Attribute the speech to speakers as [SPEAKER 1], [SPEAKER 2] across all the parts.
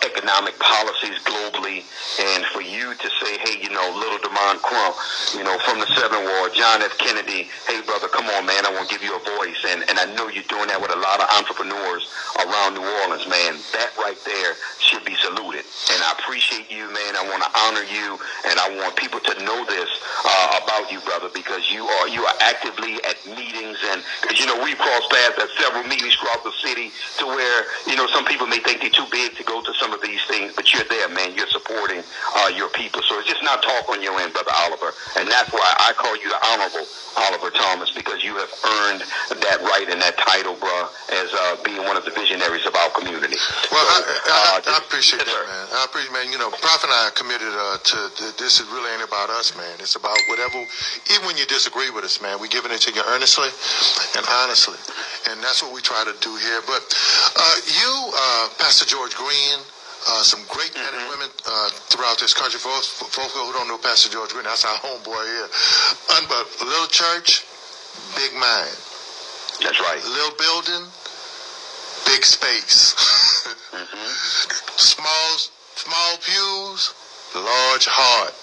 [SPEAKER 1] economic policies globally, and for you to say, hey, little Demond Crump, from the 7th Ward, John F. Kennedy, hey, brother, come on, man, I want to give you a voice, and I know you're doing that with a lot of entrepreneurs around New Orleans, man. That right there should be saluted, and I appreciate you, man. I want to honor you, and I want people to know this about you, brother, because you are actively at meetings, and because, we've crossed paths at several meetings throughout the city to where, some people may think they're too big to go to some of these things, but you're there, man. You're supporting your people. So it's just not talk on your end, Brother Oliver. And that's why I call you the Honorable Oliver Thomas, because you have earned that right and that title, bro, as being one of the visionaries of our community.
[SPEAKER 2] Well, so, I appreciate that, man. I appreciate, man. Prophet and I are committed to this. Is really ain't about us, man. It's about whatever, even when you disagree with us, man, we're giving it to you earnestly and honestly. And that's what we try to do here. But you, Pastor George Green, some great men and women throughout this country. For folks who don't know Pastor George Green, that's our homeboy here. But little church, big mind.
[SPEAKER 1] That's right.
[SPEAKER 2] Little building, big space. Small pews, large heart.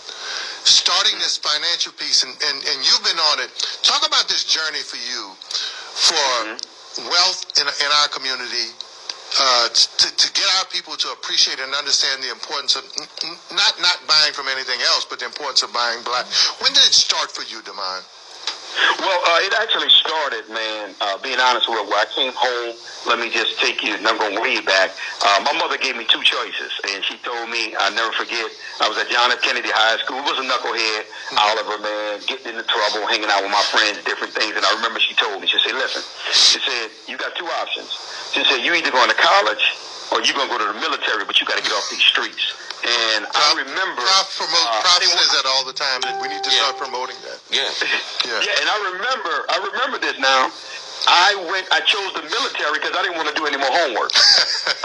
[SPEAKER 2] Starting this financial piece, and you've been on it. Talk about this journey for you for wealth in our community. To get our people to appreciate and understand the importance of not buying from anything else, but the importance of buying black. When did it start for you, Demond?
[SPEAKER 1] Well, it actually started, man, being honest with you, when I came home, let me just take you, and I'm going way back. My mother gave me two choices, and she told me, I'll never forget, I was at John F. Kennedy High School. It was a knucklehead, Oliver, man, getting into trouble, hanging out with my friends, different things. And I remember she told me, she said, listen, she said, you got two options. She said, you either going to college or you're going to go to the military, but you got to get off these streets. And I remember...
[SPEAKER 2] Prof says that all the time, that we need to start promoting that.
[SPEAKER 1] Yeah, and I remember this now. I chose the military because I didn't want to do any more homework.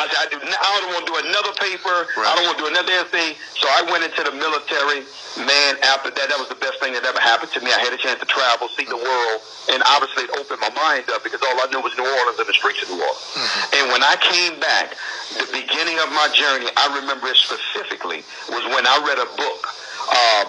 [SPEAKER 1] I said, I don't want to do another paper. Right. I don't want to do another essay. So I went into the military. Man, after that was the best thing that ever happened to me. I had a chance to travel, see the world, and obviously it opened my mind up because all I knew was New Orleans and the streets of New Orleans. And when I came back, the beginning of my journey, I remember it specifically, was when I read a book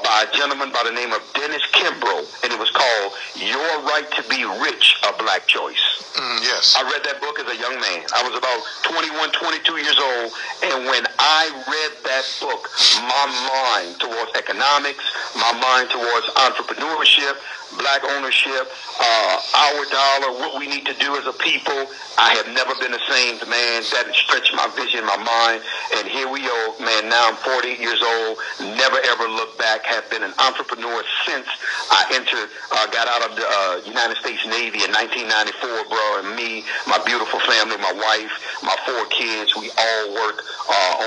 [SPEAKER 1] by a gentleman by the name of Dennis Kimbrough, and it was called Your Right to Be Rich, A Black Choice.
[SPEAKER 2] Yes.
[SPEAKER 1] I read that book as a young man. I was about 21, 22 years old, and when I read that book, my mind towards economics, my mind towards entrepreneurship, black ownership, our dollar, what we need to do as a people, I have never been the same, man. That has stretched my vision, my mind, and here we are, man. Now I'm 48 years old, never ever looked back, have been an entrepreneur since I got out of the United States Navy in 1994, bro, and me, my beautiful family, my wife, my 4 kids, we all work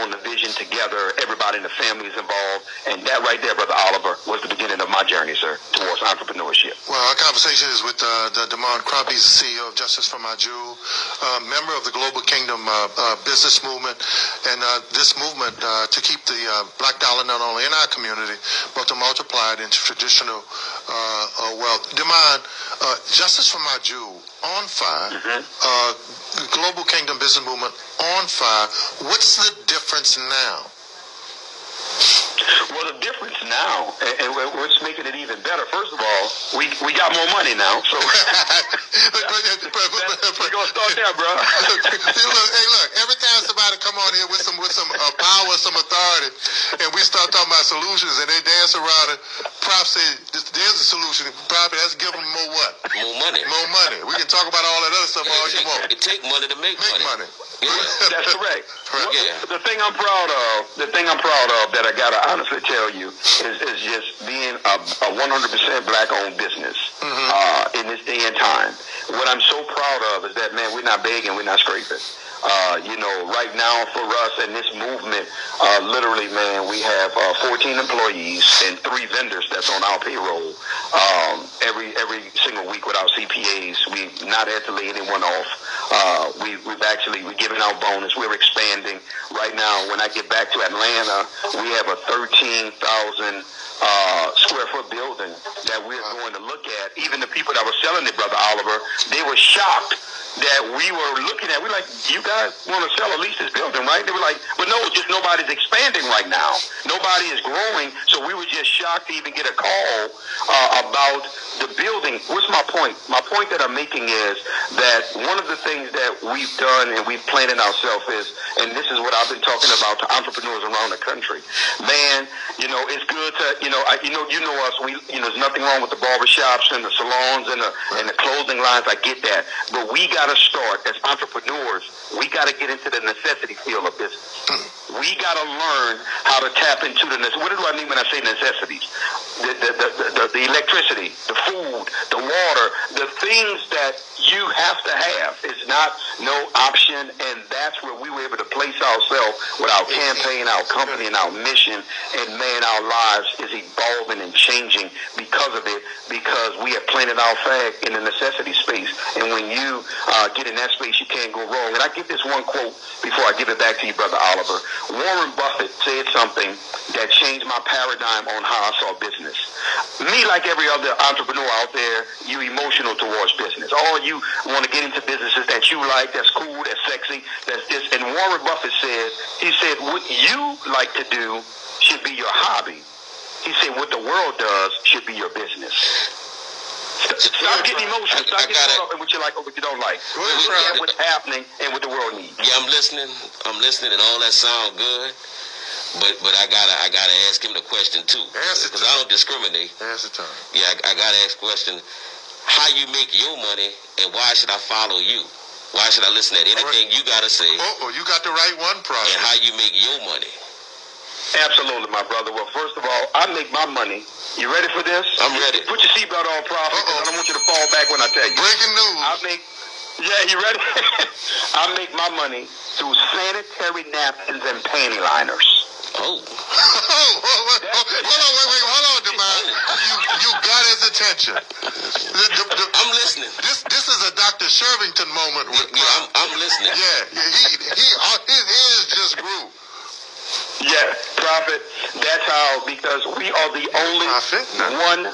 [SPEAKER 1] on the vision together. Everybody in the family is involved, and that right there, Brother Oliver, was the beginning of my journey, sir, towards entrepreneurship.
[SPEAKER 2] Well, our conversation is with Demond Crump. He's the CEO of Justice for My Jew, member of the Global Kingdom business movement, and this movement to keep the black dollar not only in our community, but to multiply it into traditional wealth. Demond, Justice for My Jew, on fire. Global Kingdom business movement, on fire. What's the difference now?
[SPEAKER 1] Well, the difference now, and what's making it even better, first of all, we got more money now, so we're going to start there, bro.
[SPEAKER 2] Look, every time somebody come on here with some power, some authority, and we start talking about solutions, and they dance around it, Prof say, there's a solution. Prof, let's give them more what?
[SPEAKER 3] More money.
[SPEAKER 2] More money. We can talk about all that other stuff all you want.
[SPEAKER 3] It take money to make money.
[SPEAKER 1] Yeah. That's correct.
[SPEAKER 3] Yeah.
[SPEAKER 1] The thing I'm proud of that I gotta honestly tell you is just being a 100% black-owned business in this day and time. What I'm so proud of is that, man, we're not begging, we're not scraping. Right now for us in this movement, literally, man, we have 14 employees and 3 vendors that's on our payroll. Every single week with our CPAs, we've not had to lay anyone off. We're giving out bonus. We're expanding. Right now, when I get back to Atlanta, we have a 13,000 square foot building that we're going to look at. Even the people that were selling it, Brother Oliver, they were shocked that we were looking at. We're like, you guys guy want to sell or lease this building, right? They were like, but no, just nobody's expanding right now. Nobody is growing. So we were just shocked to even get a call about the building. What's my point? My point that I'm making is that one of the things that we've done and we've planted ourselves is, and this is what I've been talking about to entrepreneurs around the country. Man, it's good to, you know us. There's nothing wrong with the barbershops and the salons and the clothing lines. I get that, but we got to start as entrepreneurs. We got to get into the necessity field of business. We got to learn how to tap into the necessity. What do I mean when I say necessities? The electricity, the food, the water, the things that you have to have. It's not no option, and that's where we were able to place ourselves with our campaign, our company, and our mission. And man, our lives is evolving and changing because of it, because we have planted our flag in the necessity space. And when you get in that space, you can't go wrong. And I give this one quote before I give it back to you, Brother Oliver. Warren Buffett said something that changed my paradigm on how I saw business. Me, like every other entrepreneur out there, you emotional towards business. All you want to get into businesses that you like, that's cool, that's sexy, that's this. And Warren Buffett said, what you like to do should be your hobby. He said, what the world does should be your business. Stop getting emotional. Stop getting caught up in what you like or what you don't like. Look at what's happening and what the world needs.
[SPEAKER 3] Yeah, I'm listening, and all that sound good. But I gotta ask him the question too, because I don't discriminate.
[SPEAKER 2] Answer time.
[SPEAKER 3] Yeah, I gotta ask the question: how you make your money, and why should I follow you? Why should I listen to anything you gotta say?
[SPEAKER 2] Oh, you got the right one, Prophet.
[SPEAKER 3] And how you make your money?
[SPEAKER 1] Absolutely, my brother. Well, first of all, I make my money. You ready for this?
[SPEAKER 3] I'm ready.
[SPEAKER 1] Put your seatbelt on, Prophet, because I don't want you to fall back when I tell you.
[SPEAKER 2] Breaking news.
[SPEAKER 1] You ready? I make my money through sanitary napkins and pantyliners.
[SPEAKER 3] Oh.
[SPEAKER 2] Hold on, Demond. You got his attention.
[SPEAKER 3] I'm listening.
[SPEAKER 2] This is a Dr. Shervington moment with
[SPEAKER 3] I'm listening.
[SPEAKER 2] Yeah, his ears just grew.
[SPEAKER 1] Yeah, Prophet. That's how, because we are the only 100%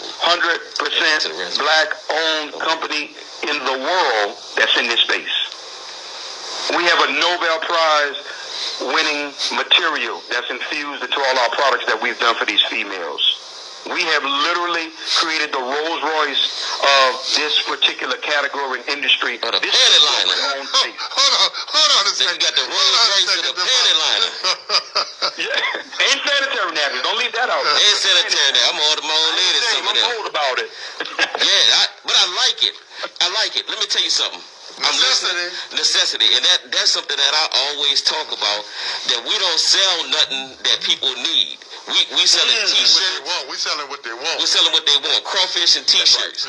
[SPEAKER 1] black-owned company in the world that's in this space. We have a Nobel Prize winning material that's infused into all our products that we've done for these females. We have literally created the Rolls Royce of this particular category and industry.
[SPEAKER 3] The pantyliner.
[SPEAKER 2] Hold on a second.
[SPEAKER 3] You got the Rolls Royce of the pantyliner.
[SPEAKER 1] Yeah, and sanitary napkins. Don't leave that out.
[SPEAKER 3] And sanitary napkins. I'm gonna order my own ladies some of them.
[SPEAKER 1] I'm bold about it.
[SPEAKER 3] Yeah, but I like it. Let me tell you something. I'm listening. Necessity. And that's something that I always talk about, that we don't sell nothing that people need. We selling t-shirts.
[SPEAKER 2] We selling what they want.
[SPEAKER 3] We're selling what they want. Crawfish and t-shirts.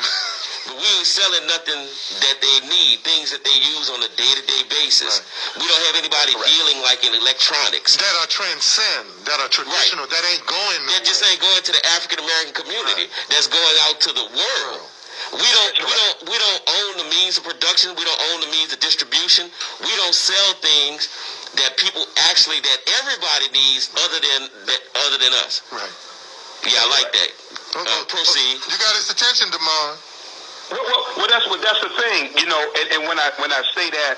[SPEAKER 3] But we ain't selling nothing that they need, things that they use on a day-to-day basis. Right. We don't have anybody dealing like in electronics.
[SPEAKER 2] That are transcend, that are traditional, that ain't going nowhere.
[SPEAKER 3] That just ain't going to the African-American community. Right. That's going out to the world. We don't own the means of production. We don't own the means of distribution. We don't sell things that people that everybody needs other than us.
[SPEAKER 2] Right.
[SPEAKER 3] Yeah, I like that. Proceed.
[SPEAKER 2] You got his attention, Demond.
[SPEAKER 1] Well, that's the thing, and when I say that,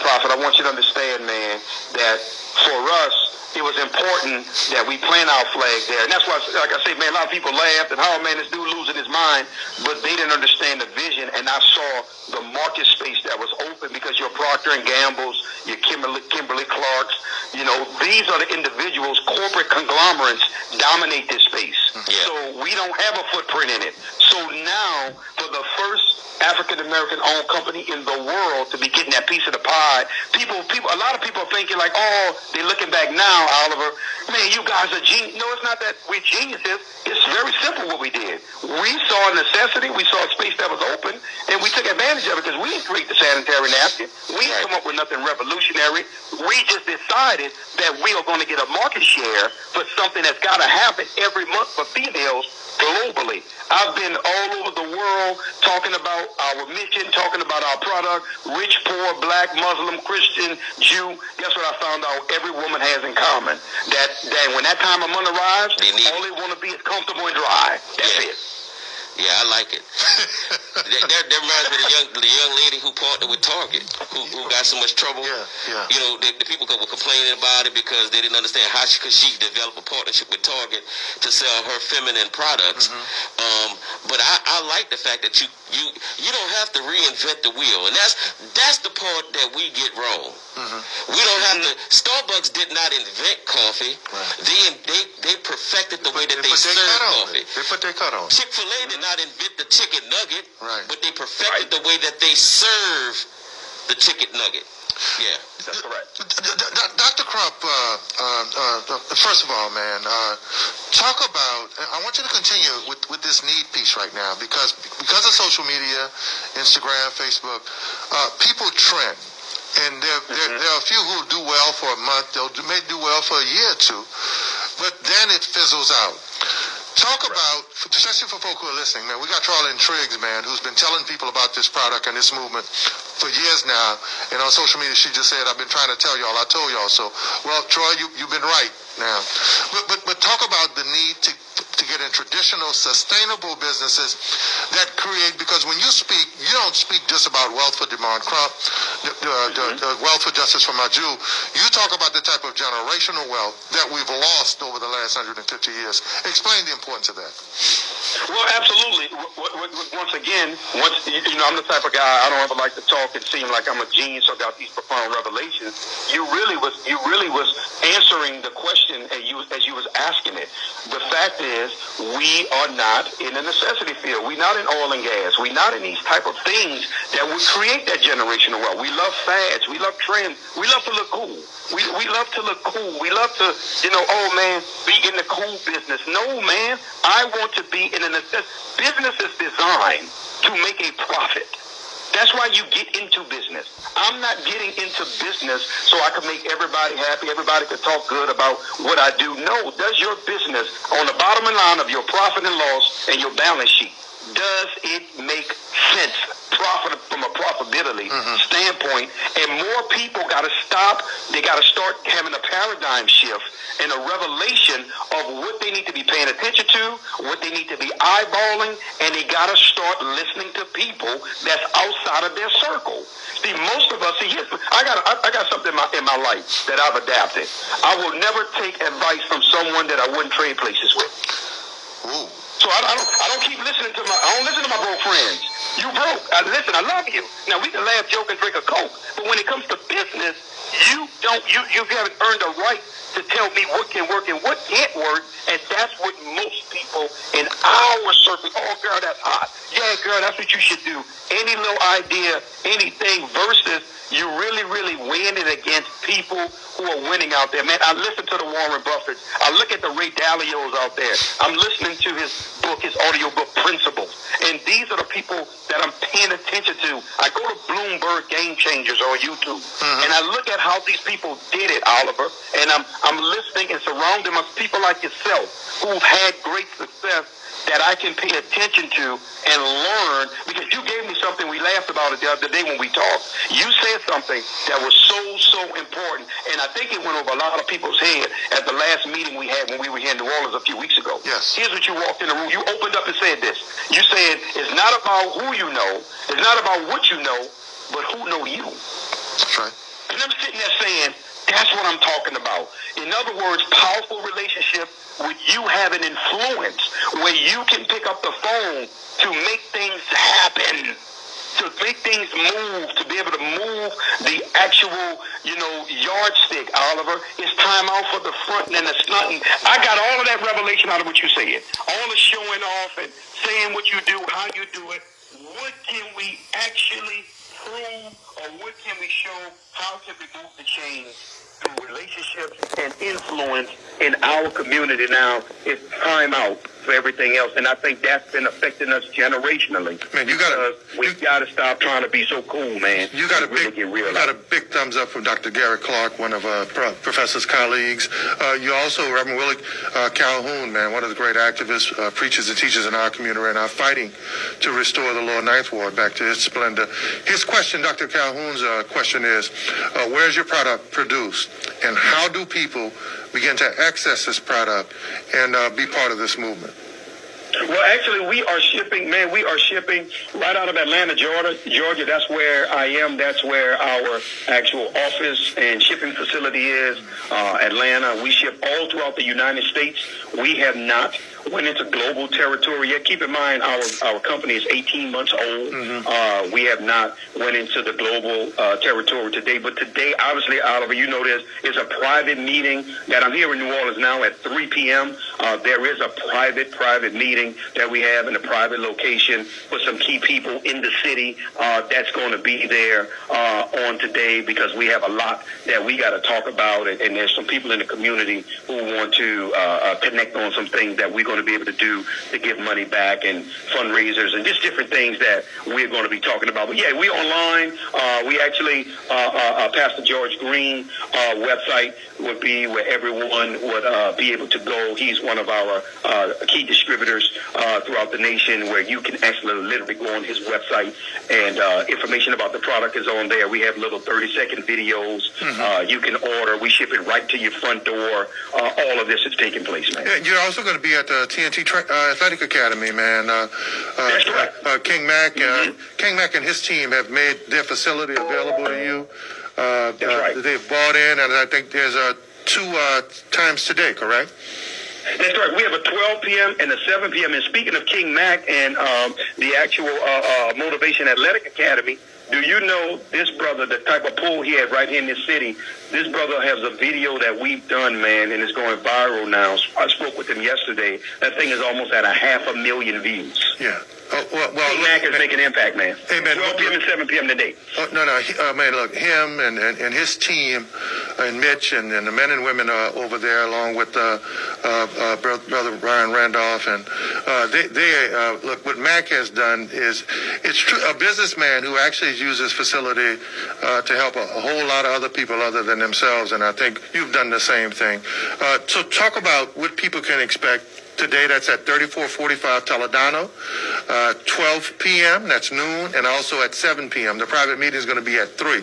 [SPEAKER 1] Prophet, I want you to understand, man, that for us, it was important that we plant our flag there. And that's why, like I say, man, a lot of people laughed and, oh, man, this dude losing his mind. But they didn't understand the vision. And I saw the market space that was open, because your Procter & Gamble's, your Kimberly Clark's, these are the individuals, corporate conglomerates dominate this space. Yeah. So we don't have a footprint in it. So now, for the first African-American owned company in the world to be getting that piece of the pie, a lot of people are thinking like, oh, they're looking back now, Oliver, man, you guys are genius. No, it's not that we're geniuses. It's very simple what we did. We saw a necessity. We saw a space that was open, and we took advantage of it, because we didn't create the sanitary napkin. We didn't come up with nothing revolutionary. We just decided that we are going to get a market share for something that's got to happen every month for females globally. I've been all over the world talking about our mission, talking about our product, rich, poor, black, Muslim, Christian, Jew. Guess what I found out every woman has in common? That when that time of month arrives, all they want to be is comfortable and dry. That's it.
[SPEAKER 3] Yeah, I like it. that reminds me of the young lady who partnered with Target, who got so much trouble.
[SPEAKER 2] Yeah.
[SPEAKER 3] You know, the people were complaining about it because they didn't understand how she developed a partnership with Target to sell her feminine products. But I like the fact that you don't have to reinvent the wheel, and that's the part that we get wrong. We don't have to. Starbucks did not invent coffee. Right. They perfected the way that they serve coffee.
[SPEAKER 2] They put their cut on.
[SPEAKER 3] Chick-fil-A did not invent the chicken nugget,
[SPEAKER 2] right,
[SPEAKER 3] but they perfected the way that they serve the chicken nugget. Yeah.
[SPEAKER 1] That's correct.
[SPEAKER 2] Dr. Crump, first of all, man, talk about, I want you to continue with this need piece right now because of social media, Instagram, Facebook, people trend. And there are a few who do well for a month, they may do well for a year or two, but then it fizzles out. Talk about, especially for folk who are listening, man, we got Charlene Triggs, man, who's been telling people about this product and this movement for years now. And on social media, she just said, I've been trying to tell y'all, I told y'all. So, well, Troy, you've been right now. But talk about the need to get in traditional, sustainable businesses that create, because when you speak, you don't speak just about wealth for Demond Crump, the wealth for justice for Maju. You talk about the type of generational wealth that we've lost over the last 150 years. Explain the importance of that.
[SPEAKER 1] Well, absolutely. Once again, I'm the type of guy, I don't ever like to talk and seem like I'm a genius or got these profound revelations. You really was answering the question as you was asking it. The fact is, we are not in a necessity field. We're not in oil and gas. We're not in these type of things that would create that generational wealth. We love fads. We love trends. We love to look cool. We love to look cool. We love to, be in the cool business. No, man. I want to be in a necessity. Business is designed to make a profit. That's why you get into business. I'm not getting into business so I can make everybody happy, everybody can talk good about what I do. No, does your business, on the bottom line of your profit and loss and your balance sheet, does it make sense from a profitability standpoint? And more people got to stop. They got to start having a paradigm shift and a revelation of what they need to be paying attention to, what they need to be eyeballing, and they got to start listening to people that's outside of their circle. See, most of us, I got something in my life that I've adapted. I will never take advice from someone that I wouldn't trade places with.
[SPEAKER 2] Ooh.
[SPEAKER 1] So I don't keep listening to I don't listen to my broke friends. You broke. Listen, I love you. Now we can laugh, joke, and drink a Coke, but when it comes to business, you haven't earned a right to tell me what can work and what can't work, and that's what most people in our circle, oh girl, that's hot. Yeah, girl, that's what you should do. Any little idea, anything versus you really, really weighing it against people who are winning out there. Man, I listen to the Warren Buffetts. I look at the Ray Dalios out there. I'm listening to his book, his audio book, Principles. And these are the people that I'm paying attention to. I go to Bloomberg Game Changers on YouTube, and I look at how these people did it, Oliver, and I'm listening and surrounding myself people like yourself who've had great success that I can pay attention to and learn, because you gave me something, we laughed about it the other day when we talked. You said something that was so important, and I think it went over a lot of people's head at the last meeting we had when we were here in New Orleans a few weeks ago.
[SPEAKER 2] Yes.
[SPEAKER 1] Here's what you walked in the room. You opened up and said this. You said, it's not about who you know, it's not about what you know, but who know you.
[SPEAKER 2] That's right.
[SPEAKER 1] And I'm sitting there saying, that's what I'm talking about. In other words, powerful relationship with you having influence, where you can pick up the phone to make things happen, to make things move, to be able to move the actual, yardstick, Oliver. It's time out for the front and the stunting. I got all of that revelation out of what you said. All the showing off and saying what you do, how you do it. What can we actually prove, or what can we show? How can we move the change through relationships and influence in our community? Now it's time out for everything else, and I think that's been affecting us generationally.
[SPEAKER 2] Man,
[SPEAKER 1] we gotta stop trying to be so cool, man.
[SPEAKER 2] You got a big thumbs up from Dr. Gary Clark, one of Professor's colleagues. You also, Reverend Willie Calhoun, man, one of the great activists, preachers and teachers in our community, and are fighting to restore the Lower Ninth Ward back to its splendor. His question, Dr. Calhoun's question is, where's your product produced, and how do people begin to access this product and be part of this movement?
[SPEAKER 1] Well, actually, we are shipping, man. We are shipping right out of Atlanta, Georgia. That's where I am. That's where our actual office and shipping facility is. Atlanta. We ship all throughout the United States. We have not went into global territory yet. Keep in mind, our company is 18 months old. Mm-hmm. We have not went into the global territory today. But today, obviously, Oliver, you know this, is a private meeting that I'm here in New Orleans now at 3 p.m. There is a private meeting that we have in a private location with some key people in the city that's going to be there on today, because we have a lot that we got to talk about, and there's some people in the community who want to connect on some things that we're going to be able to do to give money back and fundraisers and just different things that we're going to be talking about. But yeah, we online. We actually, Pastor George Green website would be where everyone would be able to go. He's one of our key distributors throughout the nation, where you can actually literally go on his website, and information about the product is on there. We have little 30-second videos. You can order. We ship it right to your front door. All of this is taking place, man.
[SPEAKER 2] Yeah, you're also going to be at the TNT Athletic Academy, man.
[SPEAKER 1] That's right.
[SPEAKER 2] King Mac, King Mac and his team have made their facility available to you.
[SPEAKER 1] That's right.
[SPEAKER 2] They've bought in, and I think there's 2 times today, correct?
[SPEAKER 1] That's right. We have a 12 p.m. and a 7 p.m. And speaking of King Mac and the actual Motivation Athletic Academy, do you know this brother, the type of pool he had right here in this city? This brother has a video that we've done, man, and it's going viral now. I spoke with him yesterday. That thing is almost at 500,000 views.
[SPEAKER 2] Yeah. Well,
[SPEAKER 1] King Mac is making an impact, man.
[SPEAKER 2] Hey, man,
[SPEAKER 1] 12 p.m. and 7 p.m. today.
[SPEAKER 2] Man, look, him and his team, and Mitch and the men and women over there, along with Brother Brian Randolph, and they look, what Mac has done is, it's true, a businessman who actually uses facility to help a whole lot of other people other than themselves, and I think you've done the same thing. So talk about what people can expect today. That's at 3445 Toledano, 12 p.m., that's noon, and also at 7 p.m. The private meeting is going to be at 3.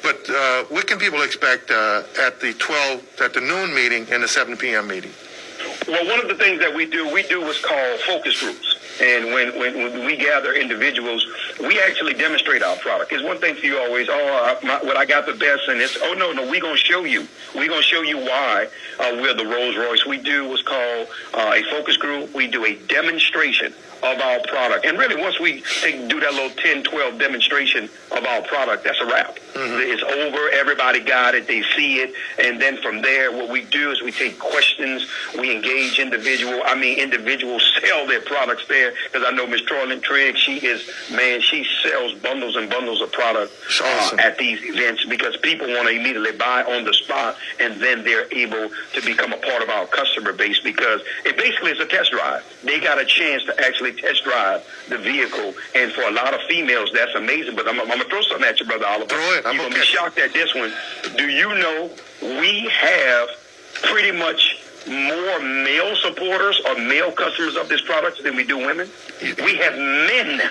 [SPEAKER 2] But what can people expect at the noon meeting and the 7 p.m. meeting?
[SPEAKER 1] Well, one of the things that we do what's called focus groups. And when we gather individuals, we actually demonstrate our product. It's one thing for you always, what I got the best, and it's, no, we're going to show you. We're going to show you why we're the Rolls Royce. We do what's called a focus group. We do a demonstration of our product. And really, once we do that little 10, 12 demonstration of our product, that's a wrap. Mm-hmm. It's over. Everybody got it. They see it. And then from there, what we do is we take questions. We engage individuals sell their products there. Because I know Miss Troyland Trigg, she sells bundles and bundles of product at these events, because people want to immediately buy on the spot, and then they're able to become a part of our customer base, because it basically is a test drive. They got a chance to actually test drive the vehicle, and for a lot of females, that's amazing. But I'm going to throw something at you, Brother Oliver.
[SPEAKER 2] Throw it.
[SPEAKER 1] You're going to be shocked at this one. Do you know we have pretty much more male supporters or male customers of this product than we do women? We have men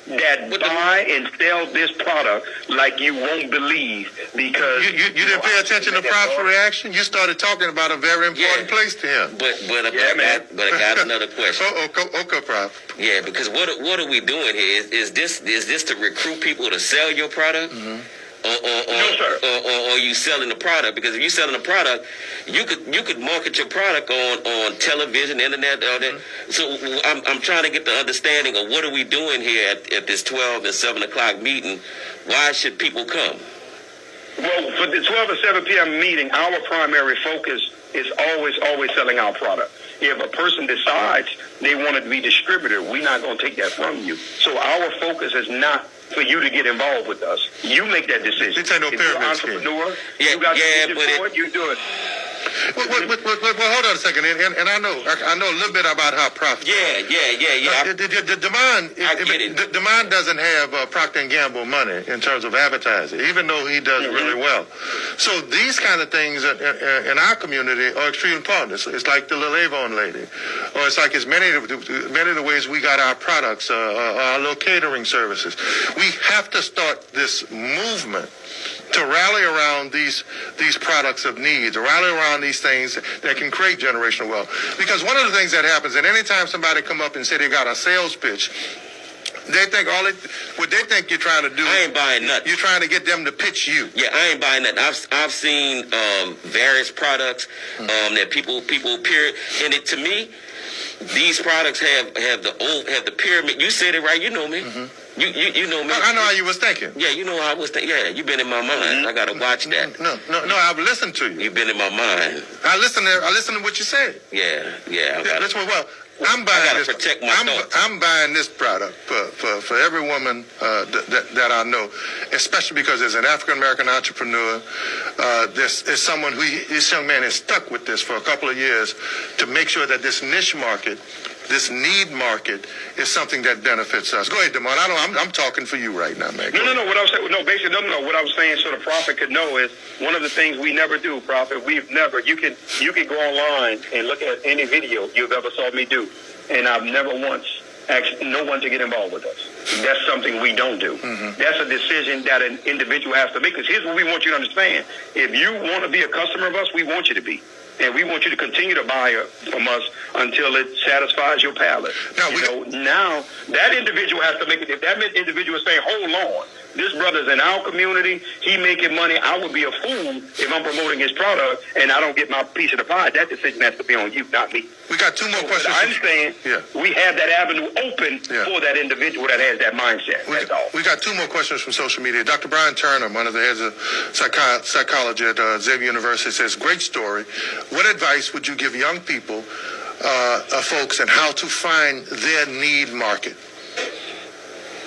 [SPEAKER 1] that buy and sell this product like you won't believe, because
[SPEAKER 2] you didn't pay attention to Prop's reaction. You started talking about a very important place to him.
[SPEAKER 3] But I got another question.
[SPEAKER 2] Okay, Prop.
[SPEAKER 3] Yeah, because what are we doing here? Is this to recruit people to sell your product? Mm-hmm.
[SPEAKER 1] No, sir.
[SPEAKER 3] Or you selling the product? Because if you're selling the product, you could market your product on television, internet, all that. So I'm trying to get the understanding of what are we doing here at this 12 and 7 o'clock meeting. Why should people come?
[SPEAKER 1] Well, for the 12 and 7 p.m. meeting, our primary focus is always selling our product. If a person decides they want to be distributor, we're not going to take that from you. So our focus is not for you to get involved with us. You make that decision.
[SPEAKER 2] It's no
[SPEAKER 1] if you're an entrepreneur, you got to for it, you do it.
[SPEAKER 2] Well, hold on a second, and I know a little bit about how Prof.
[SPEAKER 3] Yeah.
[SPEAKER 2] Demond doesn't have Procter & Gamble money in terms of advertising, even though he does really well. So these kind of things in our community are extremely important. It's like the little Avon lady, or it's like many of the ways we got our products, our little catering services. We have to start this movement to rally around these products of need, to rally around these things that can create generational wealth. Because one of the things that happens, and anytime somebody come up and say they got a sales pitch, they think what they think you're trying to do.
[SPEAKER 3] I ain't buying nothing.
[SPEAKER 2] You're trying to get them to pitch you.
[SPEAKER 3] Yeah, I ain't buying nothing. I've seen various products that people appear, and to me, these products have the pyramid. You said it right. You know me.
[SPEAKER 2] Mm-hmm.
[SPEAKER 3] You know me.
[SPEAKER 2] I know how you was thinking.
[SPEAKER 3] Yeah, you know how I was thinking. Yeah, you've been in my mind. I gotta watch that.
[SPEAKER 2] No. I've listened to you.
[SPEAKER 3] You've been in my mind.
[SPEAKER 2] I listen to what you said.
[SPEAKER 3] Yeah.
[SPEAKER 2] I'm buying
[SPEAKER 3] I gotta
[SPEAKER 2] this.
[SPEAKER 3] Protect my thoughts.
[SPEAKER 2] I'm buying this product for every woman that I know, especially because there's an African American entrepreneur. There's someone this young man is stuck with this for a couple of years to make sure that this niche market, this need market, is something that benefits us. Go ahead, Damon. I'm talking for you right now, man.
[SPEAKER 1] No. What I was saying, what I was saying, so the prophet could know is one of the things we never do, prophet. We've never. You can go online and look at any video you've ever saw me do, and I've never once asked no one to get involved with us. That's something we don't do. Mm-hmm. That's a decision that an individual has to make. Because here's what we want you to understand: if you want to be a customer of us, we want you to be. And we want you to continue to buy from us until it satisfies your palate. Now that individual has to make it. If that individual is saying, hold on, this brother's in our community, he making money, I would be a fool if I'm promoting his product and I don't get my piece of the pie. That decision has to be on you, not me.
[SPEAKER 2] We got two more questions.
[SPEAKER 1] I'm saying we have that avenue open for that individual that has that mindset. That's all.
[SPEAKER 2] We got two more questions from social media. Dr. Brian Turner, one of the heads of psychology at Xavier University, says, great story. What advice would you give young people, folks, and how to find their need market?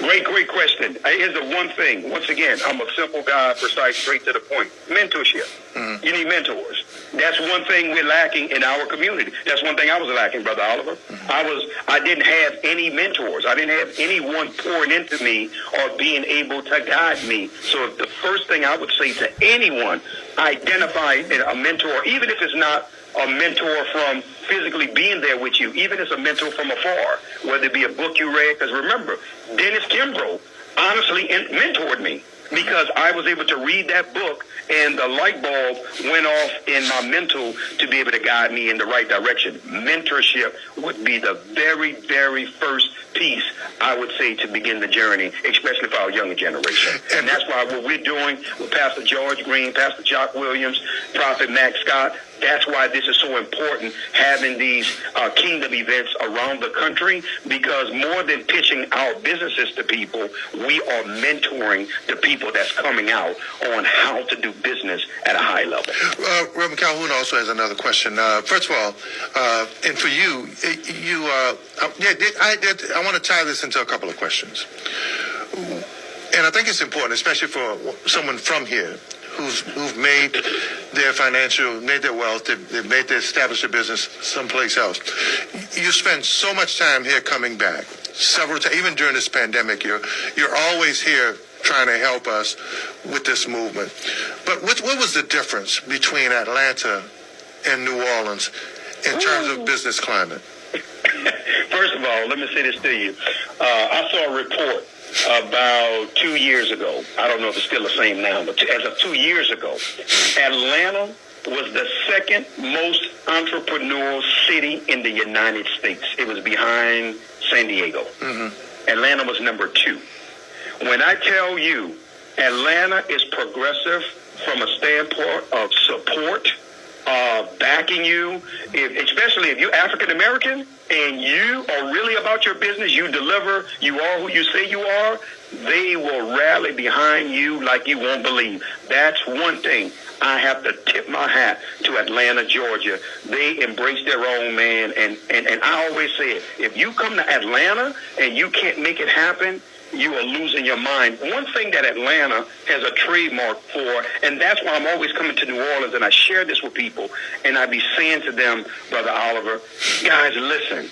[SPEAKER 1] Great question. Here's the one thing. Once again, I'm a simple guy, precise, straight to the point. Mentorship. Mm-hmm. You need mentors. That's one thing we're lacking in our community. That's one thing I was lacking, Brother Oliver. Mm-hmm. I didn't have any mentors. I didn't have anyone pouring into me or being able to guide me. So the first thing I would say to anyone, identify a mentor, even if it's not a mentor from physically being there with you, even as a mentor from afar, whether it be a book you read. Because remember, Dennis Kimbrough honestly mentored me because I was able to read that book and the light bulb went off in my mental to be able to guide me in the right direction. Mentorship would be the very, very first piece, I would say, to begin the journey, especially for our younger generation. And that's why what we're doing with Pastor George Green, Pastor Jock Williams, Prophet Max Scott, that's why this is so important, having these kingdom events around the country, because more than pitching our businesses to people, we are mentoring the people that's coming out on how to do business at a high level.
[SPEAKER 2] Reverend Calhoun also has another question. First of all, and for you, I want to tie this into a couple of questions. And I think it's important, especially for someone from here, who've made their wealth, they've established their business someplace else. You spend so much time here coming back, several times, even during this pandemic. You're always here trying to help us with this movement. But what was the difference between Atlanta and New Orleans in terms of business climate?
[SPEAKER 1] First of all, let me say this to you. I saw a report about 2 years ago. I don't know if it's still the same now, but as of 2 years ago, Atlanta was the second most entrepreneurial city in the United States. It was behind San Diego. Mm-hmm. Atlanta was number 2. When I tell you Atlanta is progressive from a standpoint of support, backing you, especially if you're African American and you are really about your business, you deliver, you are who you say you are, they will rally behind you like you won't believe. That's one thing. I have to tip my hat to Atlanta, Georgia. They embrace their own, man. And I always say it, if you come to Atlanta and you can't make it happen, you are losing your mind. One thing that Atlanta has a trademark for, and that's why I'm always coming to New Orleans, and I share this with people, and I be saying to them, Brother Oliver, guys, listen,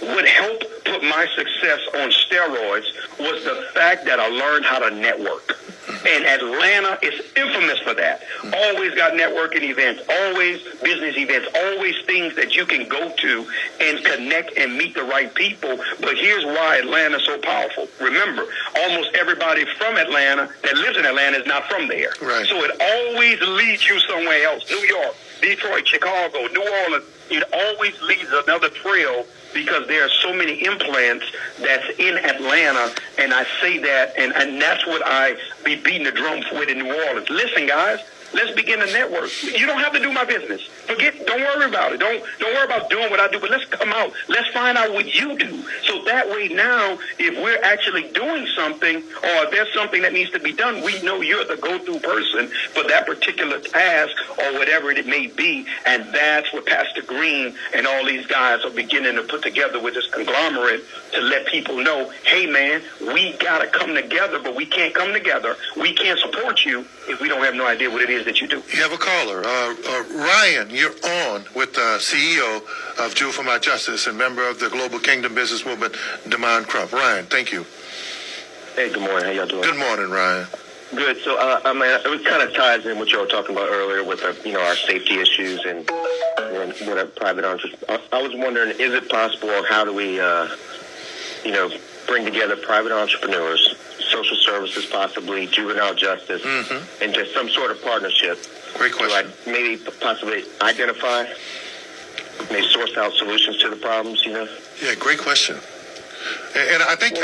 [SPEAKER 1] what helped put my success on steroids was the fact that I learned how to network. And Atlanta is infamous for that. Always got networking events, always business events, always things that you can go to and connect and meet the right people. But here's why Atlanta is so powerful. Remember, almost everybody from Atlanta that lives in Atlanta is not from there.
[SPEAKER 2] Right.
[SPEAKER 1] So it always leads you somewhere else. New York, Detroit, Chicago, New Orleans. It always leads another trail because there are so many implants that's in Atlanta, and I say that, and that's what I be beating the drum for in New Orleans. Listen, guys, let's begin to network. You don't have to do my business. Don't worry about it. Don't worry about doing what I do, but let's come out. Let's find out what you do. So that way now, if we're actually doing something or if there's something that needs to be done, we know you're the go-to person for that particular task or whatever it may be. And that's what Pastor Green and all these guys are beginning to put together with this conglomerate to let people know, hey, man, we got to come together, but we can't come together. We can't support you if we don't have no idea what it is that you do.
[SPEAKER 2] You have a caller. Ryan, you're on with the CEO of Jew for My Justice and member of the Global Kingdom Business Movement, Damon Crump. Ryan, thank you.
[SPEAKER 4] Hey, good morning. How y'all doing?
[SPEAKER 2] Good morning, Ryan.
[SPEAKER 4] Good. So, it kind of ties in what y'all were talking about earlier with, our safety issues and what a private entrepreneur. I was wondering, is it possible, or how do we, bring together private entrepreneurs, social services, possibly juvenile justice, into some sort of partnership?
[SPEAKER 2] Great question.
[SPEAKER 4] To maybe possibly identify, maybe source out solutions to the problems,
[SPEAKER 2] Yeah, great question. And I think,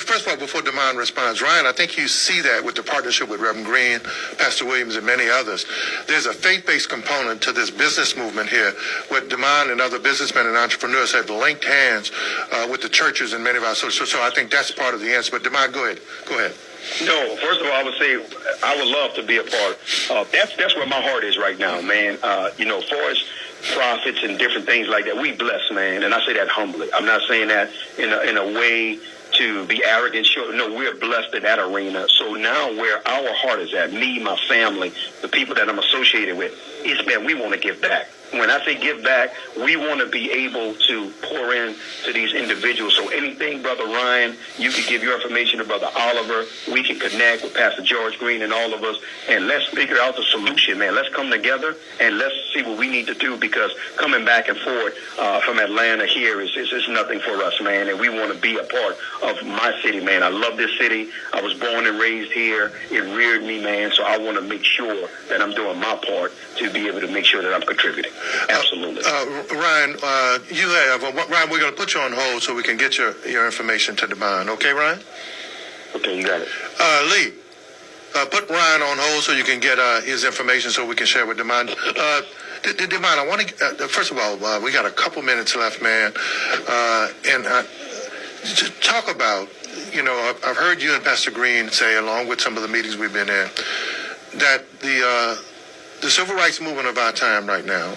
[SPEAKER 2] first of all, before Damon responds, Ryan, I think you see that with the partnership with Reverend Green, Pastor Williams, and many others. There's a faith-based component to this business movement here, where Damon and other businessmen and entrepreneurs have linked hands with the churches and many of our social. So I think that's part of the answer. But Damon, go ahead.
[SPEAKER 1] No, first of all, I would say I would love to be a part of that's where my heart is right now, man. For us prophets and different things like that, we bless, man, and I say that humbly. I'm not saying that in a way to be arrogant. Sure, no, we're blessed in that arena. So now where our heart is at, me, my family, the people that I'm associated with, is, man, we want to give back. When I say give back, we want to be able to pour in to these individuals. So anything, Brother Ryan, you can give your information to Brother Oliver. We can connect with Pastor George Green and all of us, and let's figure out the solution, man. Let's come together and let's see what we need to do, because coming back and forth from Atlanta here is nothing for us, man, and we want to be a part of my city, man. I love this city. I was born and raised here. It reared me, man, so I want to make sure that I'm doing my part to be able to make sure that I'm contributing. Absolutely.
[SPEAKER 2] Ryan, Ryan, we're going to put you on hold so we can get your information to Damon. Okay, Ryan?
[SPEAKER 4] Okay, you got it.
[SPEAKER 2] Lee, put Ryan on hold so you can get his information so we can share with Damon. Damon, I want to, first of all, we got a couple minutes left, man. And to talk about, I've heard you and Pastor Green say, along with some of the meetings we've been in, that the civil rights movement of our time right now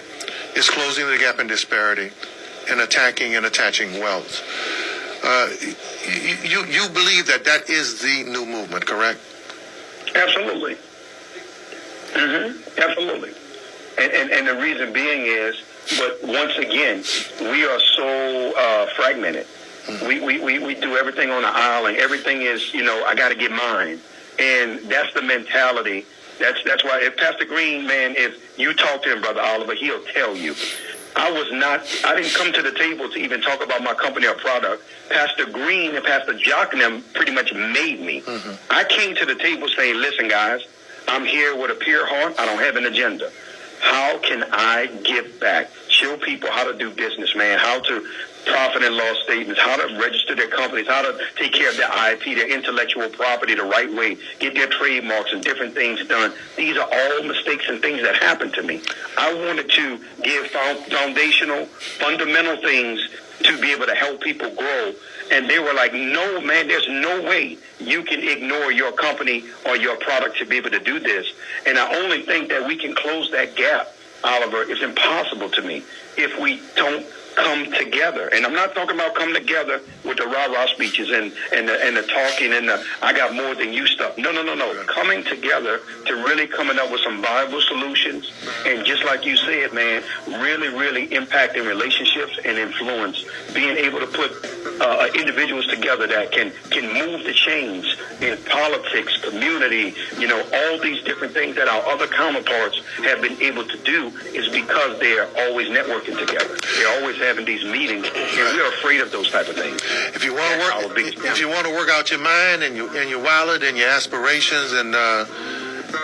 [SPEAKER 2] is closing the gap in disparity and attacking and attaching wealth. You believe that is the new movement, correct?
[SPEAKER 1] Absolutely. Absolutely. And the reason being is, but once again, we are so fragmented. We do everything on the aisle, and everything is, I got to get mine. And that's the mentality. That's why, if Pastor Green, man, if you talk to him, Brother Oliver, he'll tell you. I didn't come to the table to even talk about my company or product. Pastor Green and Pastor Jock and them pretty much made me. I came to the table saying, listen, guys, I'm here with a pure heart. I don't have an agenda. How can I give back? Show people how to do business, man, how to profit and loss statements, how to register their companies, how to take care of their IP, their intellectual property the right way, get their trademarks and different things done. These are all mistakes and things that happened to me. I wanted to give foundational, fundamental things to be able to help people grow. And they were like, no, man, there's no way you can ignore your company or your product to be able to do this. And I only think that we can close that gap, Oliver. It's impossible to me if we don't come together. And I'm not talking about come together with the rah-rah speeches and the talking and the I got more than you stuff. No. Coming together to really coming up with some viable solutions. And just like you said, man, really impacting relationships and influence. Being able to put individuals together that can move the change in politics, community, all these different things that our other counterparts have been able to do is because they're always networking together. They're always having these meetings, and we're afraid of those type of things.
[SPEAKER 2] If you want to work out your mind and your wallet and your aspirations and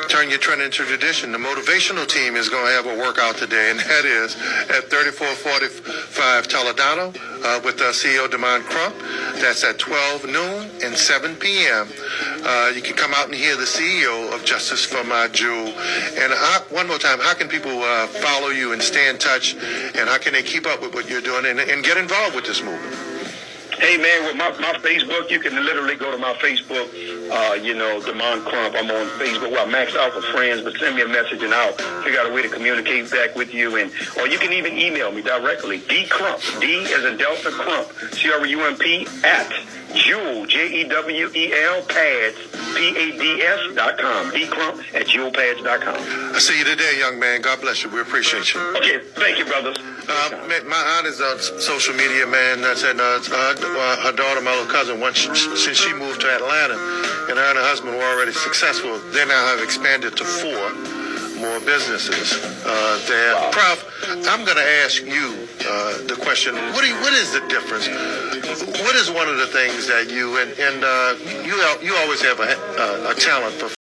[SPEAKER 2] turn your trend into tradition, the motivational team is going to have a workout today, and that is at 3445 Toledano with CEO Damon Crump. That's at 12 noon and 7 p.m. You can come out and hear the CEO of Justice for My Jewel. And one more time, how can people follow you and stay in touch, and how can they keep up with what you're doing and get involved with this movement?
[SPEAKER 1] Hey, man, with my Facebook, you can literally go to my Facebook, Damon Crump. I'm on Facebook. Well, I maxed out for friends, but send me a message and I'll figure out a way to communicate back with you. Or you can even email me directly, dcrump, D as in Delta Crump, CRUMP, at Jewel, JEWEL, pads, PADS.com. dcrump at jewelpads.com.
[SPEAKER 2] I see you today, young man. God bless you. We appreciate you.
[SPEAKER 1] Okay, thank you, brothers.
[SPEAKER 2] My aunt is on social media, man. I said her daughter, my little cousin, since she moved to Atlanta, and her and her husband were already successful, they now have expanded to 4 more businesses there. Wow. Prof, I'm going to ask you the question: what is the difference? What is one of the things that you always have a talent for